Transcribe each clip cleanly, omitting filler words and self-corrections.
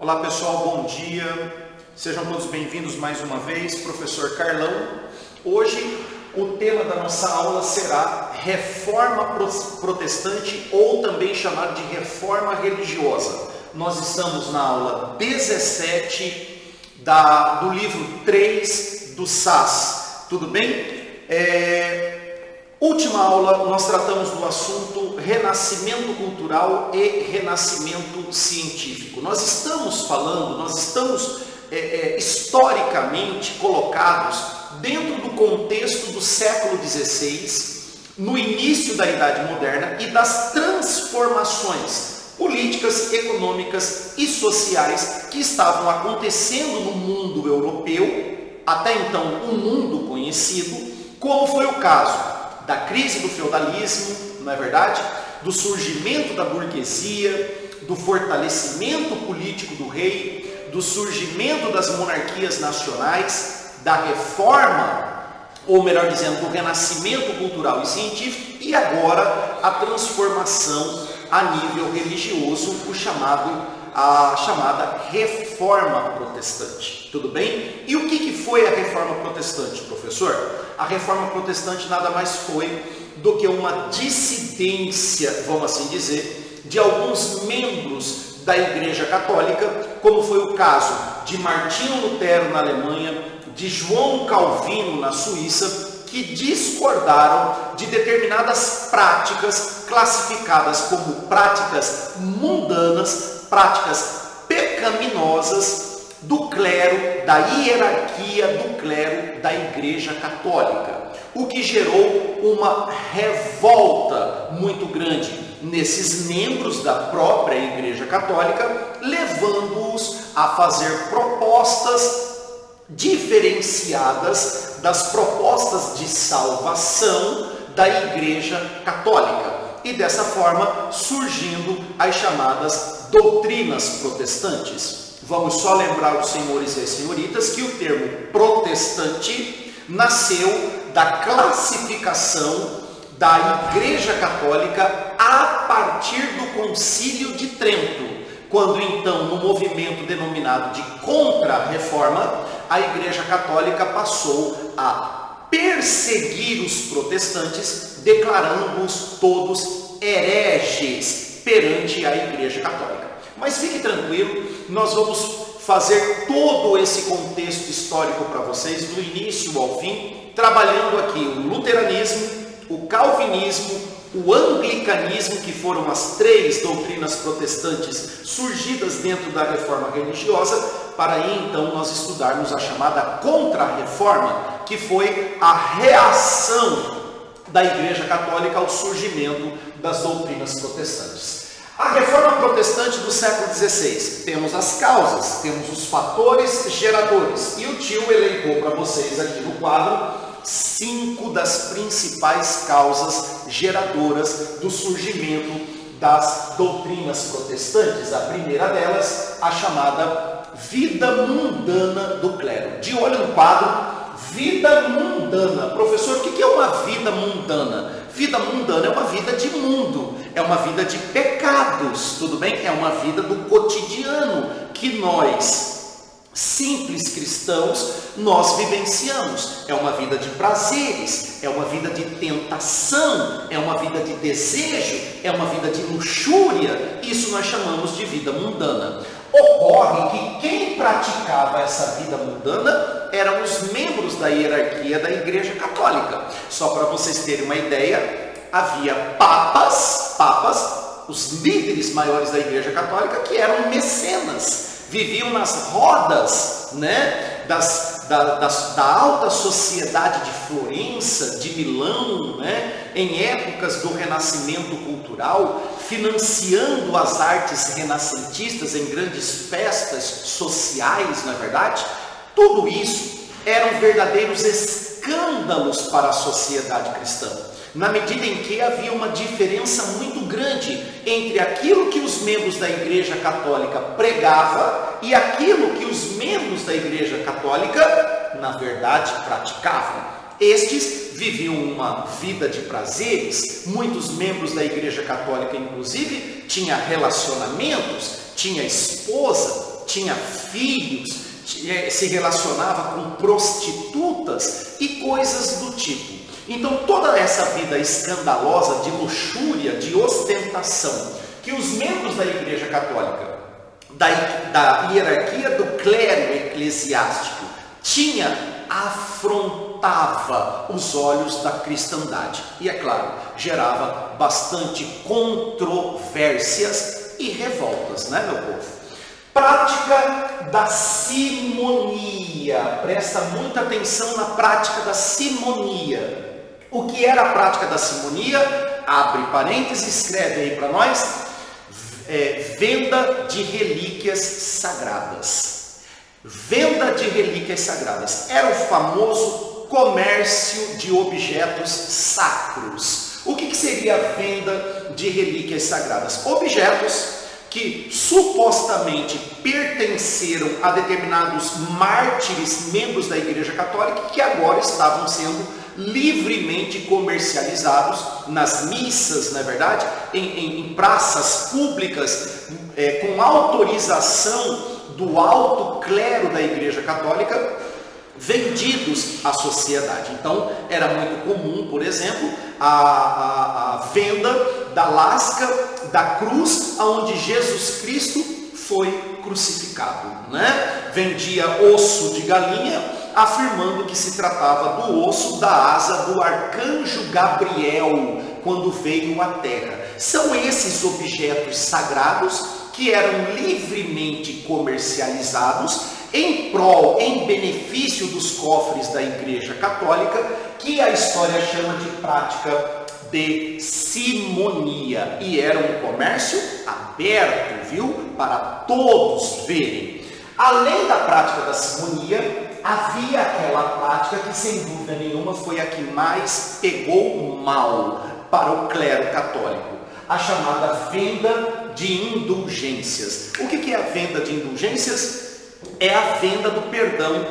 Olá pessoal, bom dia, sejam todos bem-vindos mais uma vez, professor Carlão. Hoje o tema da nossa aula será Reforma Protestante ou também chamado de Reforma Religiosa. Nós estamos na aula 17 do livro 3 do SAS, tudo bem? Última aula nós tratamos do assunto renascimento cultural e renascimento científico. Nós estamos historicamente colocados dentro do contexto do século XVI, no início da Idade Moderna e das transformações políticas, econômicas e sociais que estavam acontecendo no mundo europeu, até então um mundo conhecido, como foi o caso da crise do feudalismo, não é verdade? Do surgimento da burguesia, do fortalecimento político do rei, do surgimento das monarquias nacionais, da reforma, ou melhor dizendo, do renascimento cultural e científico, e agora a transformação a nível religioso, a chamada Reforma Protestante. Tudo bem? E o que foi a Reforma Protestante, professor? A Reforma Protestante nada mais foi do que uma dissidência, vamos assim dizer, de alguns membros da Igreja Católica, como foi o caso de Martinho Lutero na Alemanha, de João Calvino na Suíça, que discordaram de determinadas práticas classificadas como práticas mundanas, práticas pecaminosas do clero, da hierarquia do clero da Igreja Católica, o que gerou uma revolta muito grande nesses membros da própria Igreja Católica, levando-os a fazer propostas diferenciadas das propostas de salvação da Igreja Católica, e dessa forma surgindo as chamadas doutrinas protestantes. Vamos só lembrar os senhores e as senhoritas que o termo protestante nasceu da classificação da Igreja Católica a partir do Concílio de Trento, quando então, no movimento denominado de Contra-Reforma, a Igreja Católica passou a perseguir os protestantes, declarando-os todos hereges perante a Igreja Católica. Mas fique tranquilo, nós vamos fazer todo esse contexto histórico para vocês, do início ao fim, trabalhando aqui o luteranismo, o calvinismo, o anglicanismo, que foram as três doutrinas protestantes surgidas dentro da reforma religiosa, para aí então nós estudarmos a chamada Contra-Reforma, que foi a reação da Igreja Católica ao surgimento das doutrinas protestantes. A reforma protestante do século XVI, temos as causas, temos os fatores geradores, e o tio elencou para vocês aqui no quadro 5 das principais causas geradoras do surgimento das doutrinas protestantes. A primeira delas, a chamada vida mundana do clero. De olho no quadro, vida mundana. Professor, o que é uma vida mundana? Vida mundana é uma vida de mundo, é uma vida de pecados, tudo bem? É uma vida do cotidiano que nós, simples cristãos, nós vivenciamos. É uma vida de prazeres, é uma vida de tentação, é uma vida de desejo, é uma vida de luxúria. Isso nós chamamos de vida mundana. Ocorre que quem praticava essa vida mundana eram os membros da hierarquia da Igreja Católica. Só para vocês terem uma ideia, havia papas, os líderes maiores da Igreja Católica, que eram mecenas, viviam nas rodas, né, da alta sociedade de Florença, de Milão, né, em épocas do renascimento cultural, financiando as artes renascentistas em grandes festas sociais, não é verdade? Tudo isso eram verdadeiros escândalos para a sociedade cristã, na medida em que havia uma diferença muito grande entre aquilo que os membros da Igreja Católica pregavam e aquilo que os membros da Igreja Católica, na verdade, praticavam. Estes viviam uma vida de prazeres, muitos membros da Igreja Católica, inclusive, tinham relacionamentos, tinha esposa, tinha filhos, se relacionava com prostitutas e coisas do tipo. Então toda essa vida escandalosa de luxúria, de ostentação, que os membros da Igreja Católica, da hierarquia do clero eclesiástico, afrontava os olhos da cristandade. E é claro, gerava bastante controvérsias e revoltas, né, meu povo? Prática da simonia. Presta muita atenção na prática da simonia. O que era a prática da simonia? Abre parênteses, escreve aí para nós. Venda de relíquias sagradas. Venda de relíquias sagradas. Era o famoso comércio de objetos sacros. O que seria a venda de relíquias sagradas? Objetos que supostamente pertenceram a determinados mártires, membros da Igreja Católica, que agora estavam sendo livremente comercializados nas missas, não é verdade? Em praças públicas, com autorização do alto clero da Igreja Católica, vendidos à sociedade. Então era muito comum, por exemplo, a venda da lasca da cruz aonde Jesus Cristo foi crucificado, né? Vendia osso de galinha, afirmando que se tratava do osso da asa do arcanjo Gabriel quando veio à terra. São esses objetos sagrados que eram livremente comercializados em prol, em benefício dos cofres da Igreja Católica, que a história chama de prática de simonia. E era um comércio aberto, viu? Para todos verem. Além da prática da simonia, havia aquela prática que, sem dúvida nenhuma, foi a que mais pegou mal para o clero católico, a chamada venda de indulgências. O que é a venda de indulgências? É a venda do perdão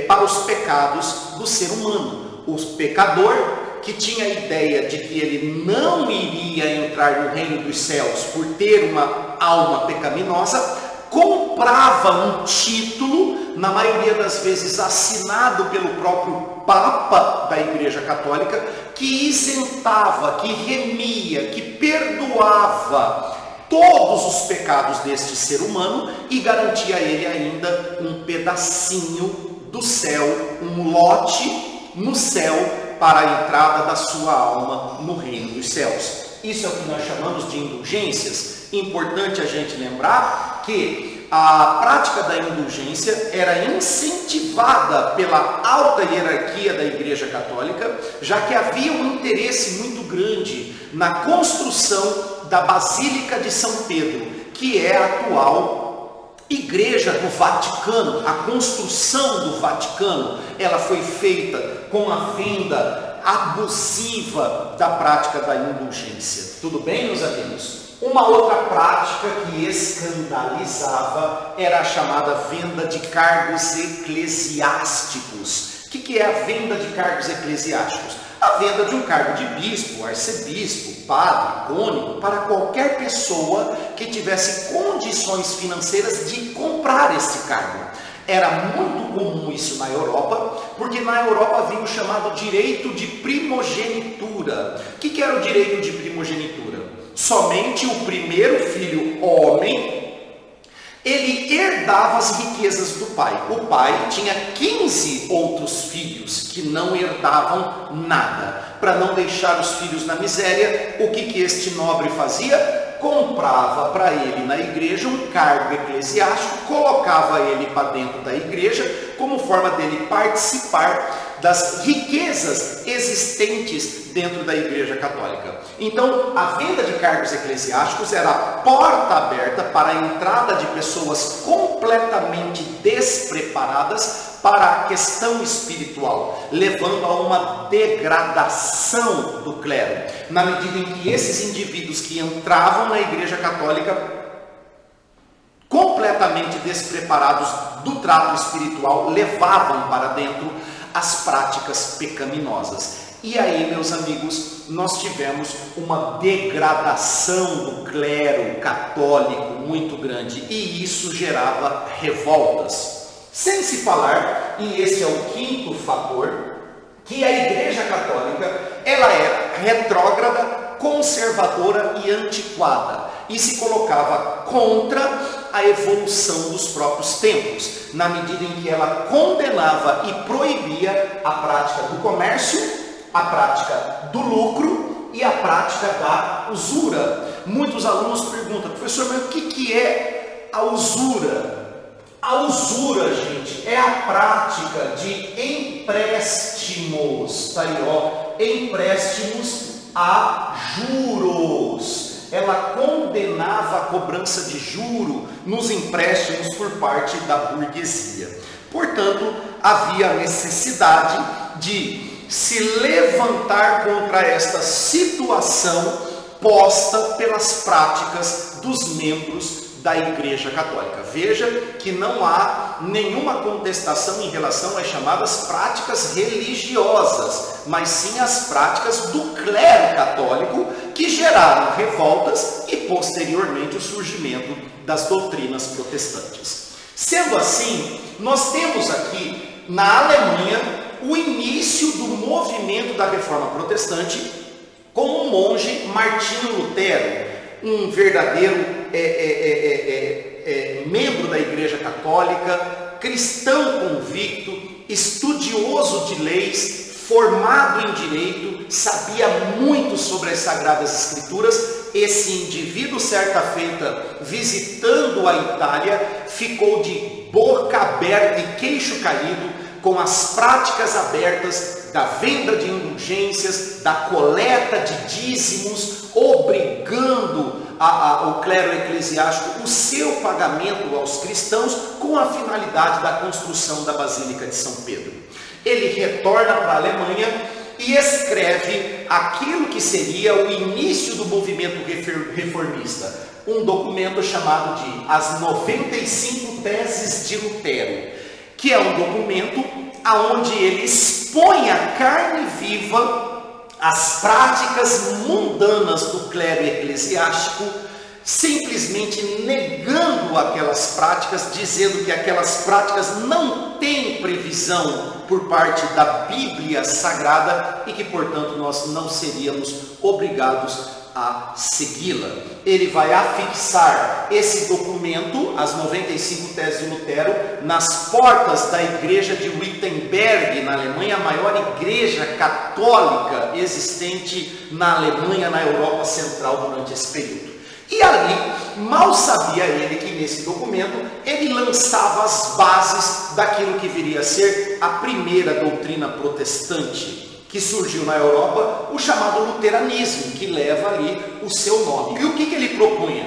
para os pecados do ser humano. O pecador, que tinha a ideia de que ele não iria entrar no reino dos céus por ter uma alma pecaminosa, comprava um título, na maioria das vezes assinado pelo próprio Papa da Igreja Católica, que isentava, que remia, que perdoava todos os pecados deste ser humano e garantia a ele ainda um pedacinho do céu, um lote no céu para a entrada da sua alma no reino dos céus. Isso é o que nós chamamos de indulgências. Importante a gente lembrar que a prática da indulgência era incentivada pela alta hierarquia da Igreja Católica, já que havia um interesse muito grande na construção da Basílica de São Pedro, que é a atual Igreja do Vaticano. A construção do Vaticano, ela foi feita com a venda abusiva da prática da indulgência. Tudo bem, meus amigos? Uma outra prática que escandalizava era a chamada venda de cargos eclesiásticos. O que é a venda de cargos eclesiásticos? A venda de um cargo de bispo, arcebispo, padre, cônego, para qualquer pessoa que tivesse condições financeiras de comprar esse cargo. Era muito comum isso na Europa, porque na Europa havia o chamado direito de primogenitura. O que era o direito de primogenitura? Somente o primeiro filho homem, ele herdava as riquezas do pai. O pai tinha 15 outros filhos que não herdavam nada. Para não deixar os filhos na miséria, o que este nobre fazia? Comprava para ele na igreja um cargo eclesiástico, colocava ele para dentro da igreja, como forma dele participar das riquezas existentes dentro da Igreja Católica. Então, a venda de cargos eclesiásticos era a porta aberta para a entrada de pessoas completamente despreparadas para a questão espiritual, levando a uma degradação do clero, na medida em que esses indivíduos que entravam na Igreja Católica completamente despreparados do trato espiritual, levavam para dentro as práticas pecaminosas. E aí, meus amigos, nós tivemos uma degradação do clero católico muito grande e isso gerava revoltas. Sem se falar, e esse é o quinto fator, que a Igreja Católica ela era retrógrada, conservadora e antiquada e se colocava contra a evolução dos próprios tempos, na medida em que ela condenava e proibia a prática do comércio, a prática do lucro e a prática da usura. Muitos alunos perguntam, professor, mas o que é a usura? A usura, gente, é a prática de empréstimos, tá aí, ó, empréstimos a juros. Ela condenava a cobrança de juro nos empréstimos por parte da burguesia. Portanto, havia necessidade de se levantar contra esta situação posta pelas práticas dos membros da Igreja Católica. Veja que não há nenhuma contestação em relação às chamadas práticas religiosas, mas sim as práticas do clero católico que geraram revoltas e posteriormente o surgimento das doutrinas protestantes. Sendo assim, nós temos aqui na Alemanha o início do movimento da Reforma Protestante com o monge Martinho Lutero, um verdadeiro membro da Igreja Católica, cristão convicto, estudioso de leis, formado em direito, sabia muito sobre as Sagradas Escrituras. Esse indivíduo, certa feita, visitando a Itália, ficou de boca aberta e queixo caído com as práticas abertas da venda de indulgências, da coleta de dízimos, obrigando o clero eclesiástico o seu pagamento aos cristãos com a finalidade da construção da Basílica de São Pedro. Ele retorna para a Alemanha e escreve aquilo que seria o início do movimento reformista, um documento chamado de As 95 Teses de Lutero, que é um documento onde ele expõe a carne viva as práticas mundanas do clero eclesiástico, simplesmente negando aquelas práticas, dizendo que aquelas práticas não têm previsão por parte da Bíblia Sagrada e que, portanto, nós não seríamos obrigados a segui-la. Ele vai afixar esse documento, as 95 Teses de Lutero, nas portas da igreja de Wittenberg, na Alemanha, a maior igreja católica existente na Alemanha, na Europa Central durante esse período. E ali, mal sabia ele que nesse documento ele lançava as bases daquilo que viria a ser a primeira doutrina protestante que surgiu na Europa, o chamado luteranismo, que leva ali o seu nome. E o que ele propunha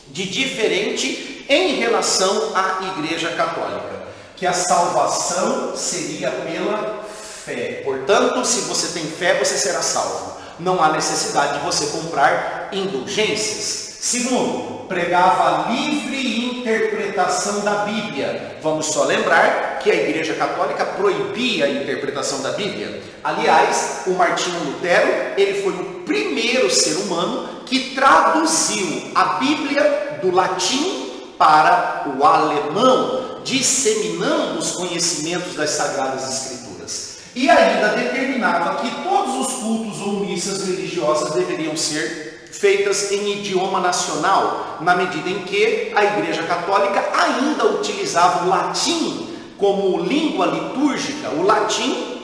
de diferente em relação à Igreja Católica? Que a salvação seria pela fé. Portanto, se você tem fé, você será salvo. Não há necessidade de você comprar indulgências. Segundo, pregava a livre interpretação da Bíblia. Vamos só lembrar que a Igreja Católica proibia a interpretação da Bíblia. Aliás, o Martinho Lutero, ele foi o primeiro ser humano que traduziu a Bíblia do latim para o alemão, disseminando os conhecimentos das Sagradas Escrituras. E ainda determinava que todos os cultos ou missas religiosas deveriam ser feitas em idioma nacional, na medida em que a Igreja Católica ainda utilizava o latim como língua litúrgica, o latim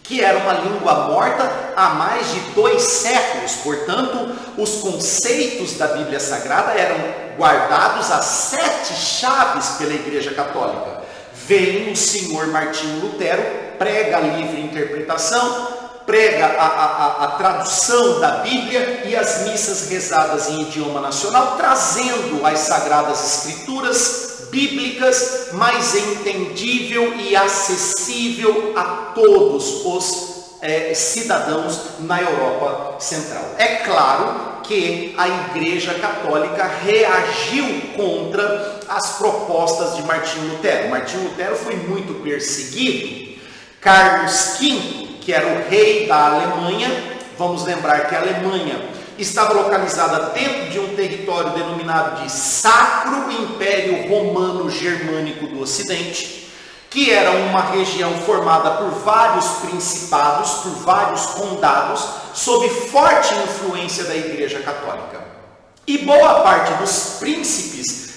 que era uma língua morta há mais de 2 séculos, portanto, os conceitos da Bíblia Sagrada eram guardados às 7 chaves pela Igreja Católica. Vem o senhor Martinho Lutero, prega a livre interpretação, prega a tradução da Bíblia e as missas rezadas em idioma nacional, trazendo as Sagradas Escrituras bíblicas mais entendível e acessível a todos os cidadãos na Europa Central. É claro que a Igreja Católica reagiu contra as propostas de Martinho Lutero. Martinho Lutero foi muito perseguido. Carlos V, que era o rei da Alemanha. Vamos lembrar que a Alemanha estava localizada dentro de um território denominado de Sacro Império Romano Germânico do Ocidente, que era uma região formada por vários principados, por vários condados, sob forte influência da Igreja Católica. E boa parte dos príncipes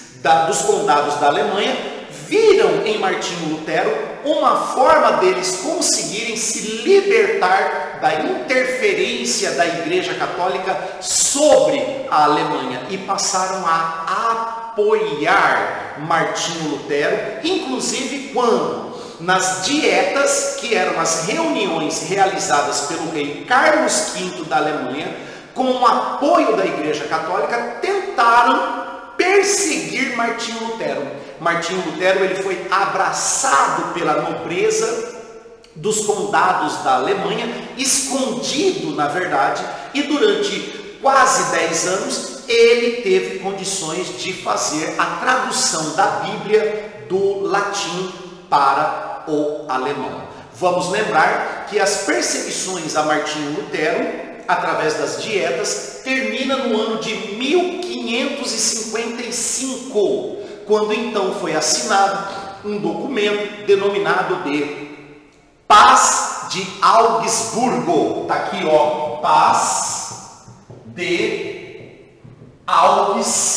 dos condados da Alemanha viram em Martinho Lutero uma forma deles conseguirem se libertar da interferência da Igreja Católica sobre a Alemanha e passaram a apoiar Martinho Lutero, inclusive quando nas dietas, que eram as reuniões realizadas pelo rei Carlos V da Alemanha, com o apoio da Igreja Católica, tentaram perseguir Martinho Lutero. Martinho Lutero ele foi abraçado pela nobreza dos condados da Alemanha, escondido na verdade, e durante quase 10 anos ele teve condições de fazer a tradução da Bíblia do latim para o alemão. Vamos lembrar que as perseguições a Martinho Lutero, através das dietas, termina no ano de 1555, quando então foi assinado um documento denominado de Paz de Augsburgo. Está aqui, ó, Paz de Augsburgo.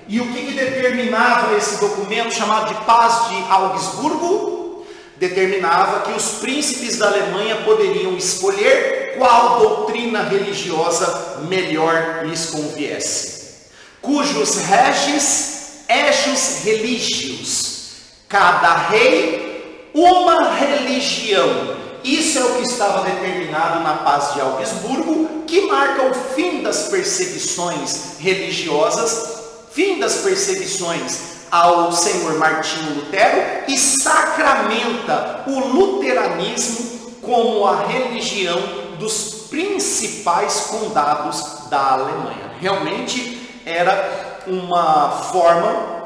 E o que determinava esse documento chamado de Paz de Augsburgo? Determinava que os príncipes da Alemanha poderiam escolher qual doutrina religiosa melhor lhes conviesse. Cujos regis, ejus religios, cada rei uma religião. Isso é o que estava determinado na Paz de Augsburgo, que marca o fim das perseguições religiosas, fim das perseguições ao senhor Martinho Lutero, e sacramenta o luteranismo como a religião dos principais condados da Alemanha. Realmente era uma forma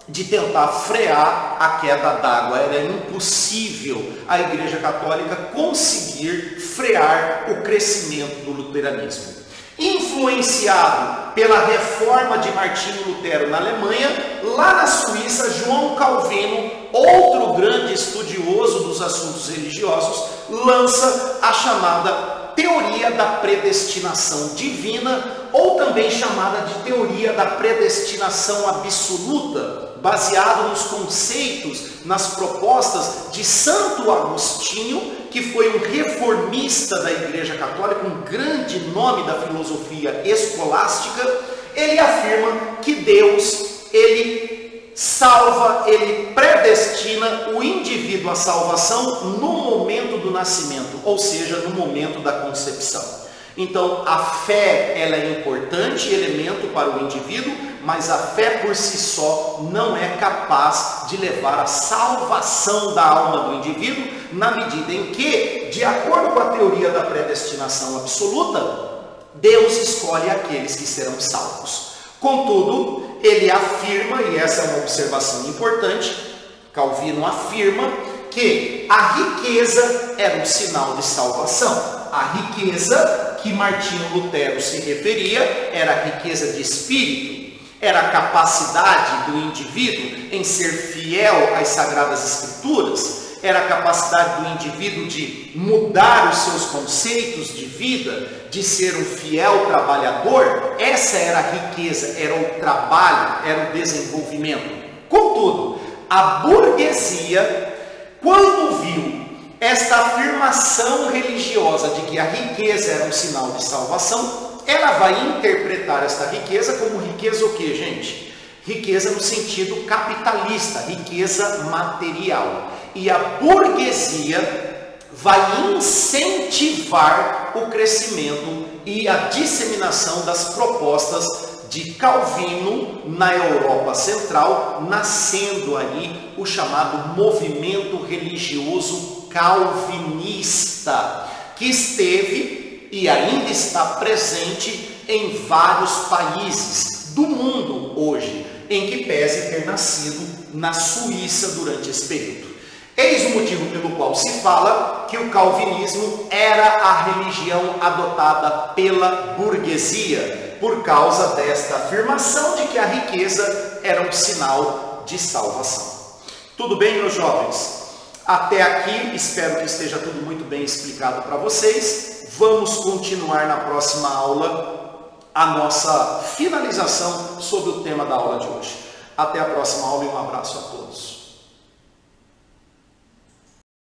de tentar frear a queda d'água. Era impossível a Igreja Católica conseguir frear o crescimento do luteranismo. Influenciado pela reforma de Martinho Lutero na Alemanha, lá na Suíça, João Calvino, outro grande estudioso dos assuntos religiosos, lança a chamada teoria da predestinação divina, ou também chamada de teoria da predestinação absoluta, baseado nos conceitos, nas propostas de Santo Agostinho, que foi um reformista da Igreja Católica, um grande nome da filosofia escolástica. Ele afirma que Deus, ele salva, ele predestina o indivíduo à salvação no momento do nascimento, ou seja, no momento da concepção. Então, a fé, ela é importante elemento para o indivíduo, mas a fé por si só não é capaz de levar à salvação da alma do indivíduo, na medida em que, de acordo com a teoria da predestinação absoluta, Deus escolhe aqueles que serão salvos. Contudo, ele afirma, e essa é uma observação importante, Calvino afirma que a riqueza era um sinal de salvação. A riqueza que Martinho Lutero se referia era a riqueza de espírito, era a capacidade do indivíduo em ser fiel às Sagradas Escrituras, era a capacidade do indivíduo de mudar os seus conceitos de vida, de ser um fiel trabalhador. Essa era a riqueza, era o trabalho, era o desenvolvimento. Contudo, a burguesia, quando viu esta afirmação religiosa de que a riqueza era um sinal de salvação, ela vai interpretar esta riqueza como riqueza o que, gente? Riqueza no sentido capitalista, riqueza material. E a burguesia vai incentivar o crescimento e a disseminação das propostas de Calvino na Europa Central, nascendo ali o chamado movimento religioso calvinista, que esteve e ainda está presente em vários países do mundo hoje, em que pese ter nascido na Suíça durante esse período. Eis o motivo pelo qual se fala que o calvinismo era a religião adotada pela burguesia, por causa desta afirmação de que a riqueza era um sinal de salvação. Tudo bem, meus jovens? Até aqui, espero que esteja tudo muito bem explicado para vocês. Vamos continuar na próxima aula a nossa finalização sobre o tema da aula de hoje. Até a próxima aula e um abraço a todos.